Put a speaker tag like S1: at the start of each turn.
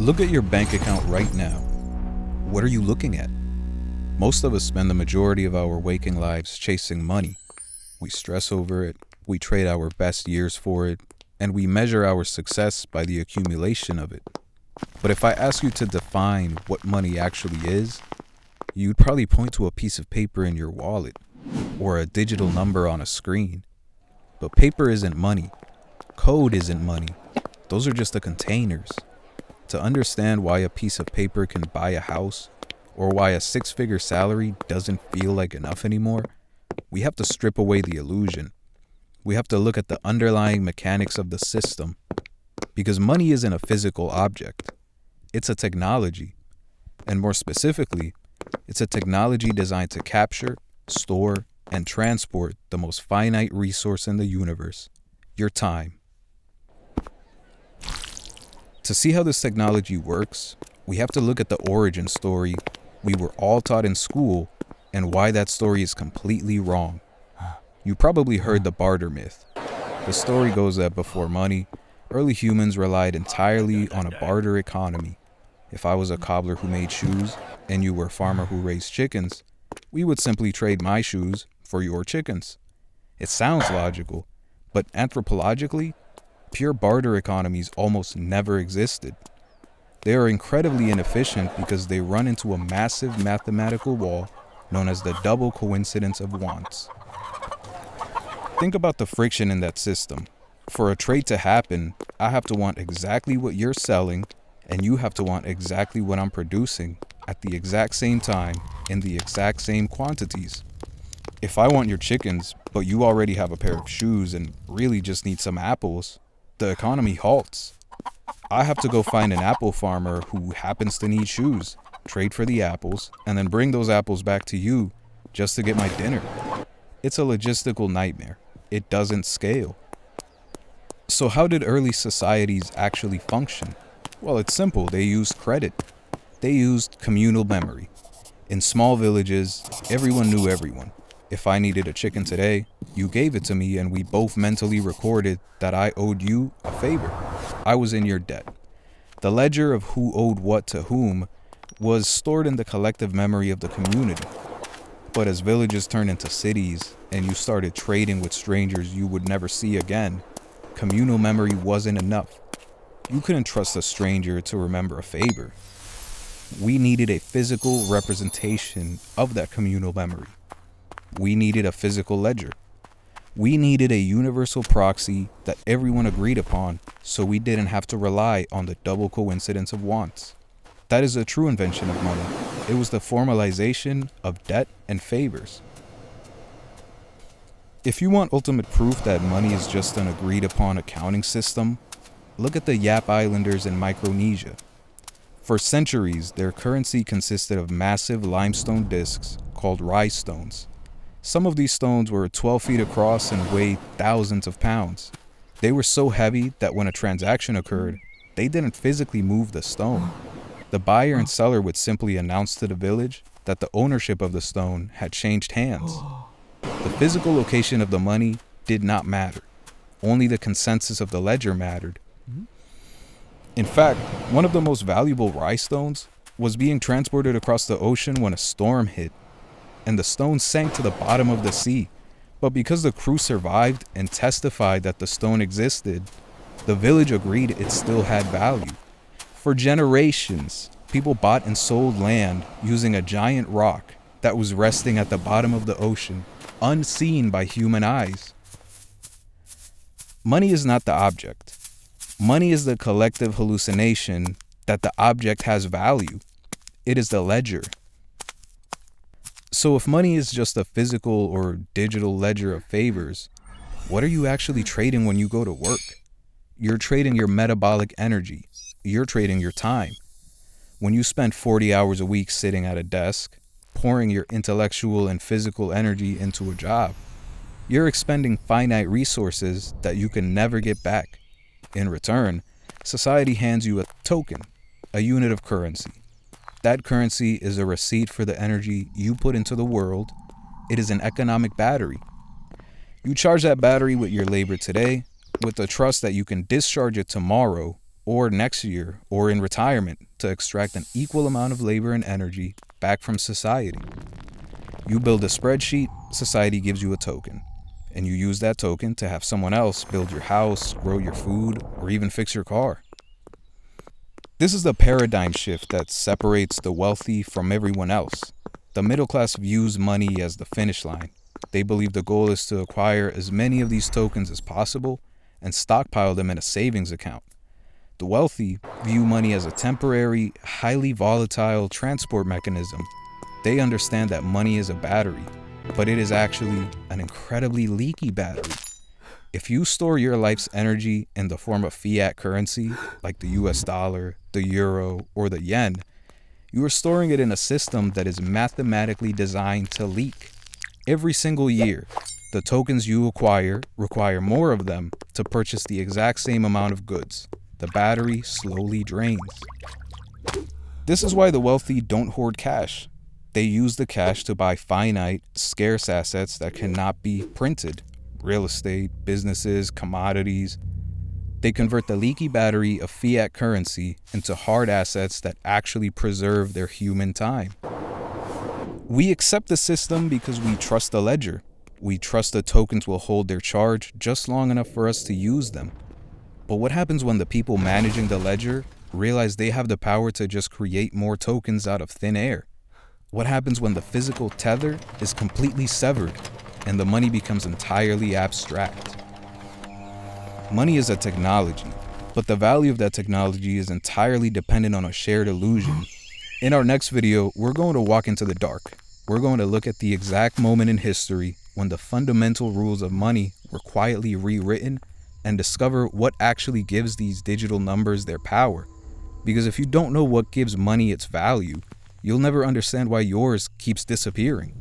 S1: Look at your bank account right now. What are you looking at? Most of us spend the majority of our waking lives chasing money. We stress over it, we trade our best years for it, and we measure our success by the accumulation of it. But if I ask you to define what money actually is, you'd probably point to a piece of paper in your wallet or a digital number on a screen. But paper isn't money. Code isn't money. Those are just the containers. To understand why a piece of paper can buy a house, or why a six-figure salary doesn't feel like enough anymore, we have to strip away the illusion. We have to look at the underlying mechanics of the system. Because money isn't a physical object. It's a technology. And more specifically, it's a technology designed to capture, store, and transport the most finite resource in the universe, your time. To see how this technology works, we have to look at the origin story we were all taught in school and why that story is completely wrong. You probably heard the barter myth. The story goes that before money, early humans relied entirely on a barter economy. If I was a cobbler who made shoes and you were a farmer who raised chickens, we would simply trade my shoes for your chickens. It sounds logical, but anthropologically, pure barter economies almost never existed. They are incredibly inefficient because they run into a massive mathematical wall known as the double coincidence of wants. Think about the friction in that system. For a trade to happen, I have to want exactly what you're selling, and you have to want exactly what I'm producing at the exact same time in the exact same quantities. If I want your chickens, but you already have a pair of shoes and really just need some apples, the economy halts. I have to go find an apple farmer who happens to need shoes, trade for the apples, and then bring those apples back to you just to get my dinner. It's a logistical nightmare. It doesn't scale. So how did early societies actually function? Well, it's simple. They used credit. They used communal memory. In small villages, everyone knew everyone. If I needed a chicken today, you gave it to me and we both mentally recorded that I owed you a favor. I was in your debt. The ledger of who owed what to whom was stored in the collective memory of the community. But as villages turned into cities and you started trading with strangers you would never see again, communal memory wasn't enough. You couldn't trust a stranger to remember a favor. We needed a physical representation of that communal memory. We needed a physical ledger. We needed a universal proxy that everyone agreed upon so we didn't have to rely on the double coincidence of wants. That is a true invention of money. It was the formalization of debt and favors. If you want ultimate proof that money is just an agreed upon accounting system, look at the Yap Islanders in Micronesia. For centuries, their currency consisted of massive limestone discs called rice stones. Some of these stones were 12 feet across and weighed thousands of pounds. They were so heavy that when a transaction occurred, they didn't physically move the stone. The buyer and seller would simply announce to the village that the ownership of the stone had changed hands. The physical location of the money did not matter. Only the consensus of the ledger mattered. In fact, one of the most valuable rice stones was being transported across the ocean when a storm hit, and the stone sank to the bottom of the sea. But because the crew survived and testified that the stone existed, the village agreed it still had value. For generations, people bought and sold land using a giant rock that was resting at the bottom of the ocean, unseen by human eyes. Money is not the object. Money is the collective hallucination that the object has value. It is the ledger. So if money is just a physical or digital ledger of favors, what are you actually trading when you go to work? You're trading your metabolic energy. You're trading your time. When you spend 40 hours a week sitting at a desk, pouring your intellectual and physical energy into a job, you're expending finite resources that you can never get back. In return, society hands you a token, a unit of currency. That currency is a receipt for the energy you put into the world. It is an economic battery. You charge that battery with your labor today, with the trust that you can discharge it tomorrow or next year, or in retirement to extract an equal amount of labor and energy back from society. You build a spreadsheet, society gives you a token, and you use that token to have someone else build your house, grow your food, or even fix your car. This is the paradigm shift that separates the wealthy from everyone else. The middle class views money as the finish line. They believe the goal is to acquire as many of these tokens as possible and stockpile them in a savings account. The wealthy view money as a temporary, highly volatile transport mechanism. They understand that money is a battery, but it is actually an incredibly leaky battery. If you store your life's energy in the form of fiat currency, like the US dollar, the euro, or the yen, you are storing it in a system that is mathematically designed to leak. Every single year, the tokens you acquire require more of them to purchase the exact same amount of goods. The battery slowly drains. This is why the wealthy don't hoard cash. They use the cash to buy finite, scarce assets that cannot be printed. Real estate, businesses, commodities. They convert the leaky battery of fiat currency into hard assets that actually preserve their human time. We accept the system because we trust the ledger. We trust the tokens will hold their charge just long enough for us to use them. But what happens when the people managing the ledger realize they have the power to just create more tokens out of thin air? What happens when the physical tether is completely severed and the money becomes entirely abstract? Money is a technology, but the value of that technology is entirely dependent on a shared illusion. In our next video, we're going to walk into the dark. We're going to look at the exact moment in history when the fundamental rules of money were quietly rewritten and discover what actually gives these digital numbers their power. Because if you don't know what gives money its value, you'll never understand why yours keeps disappearing.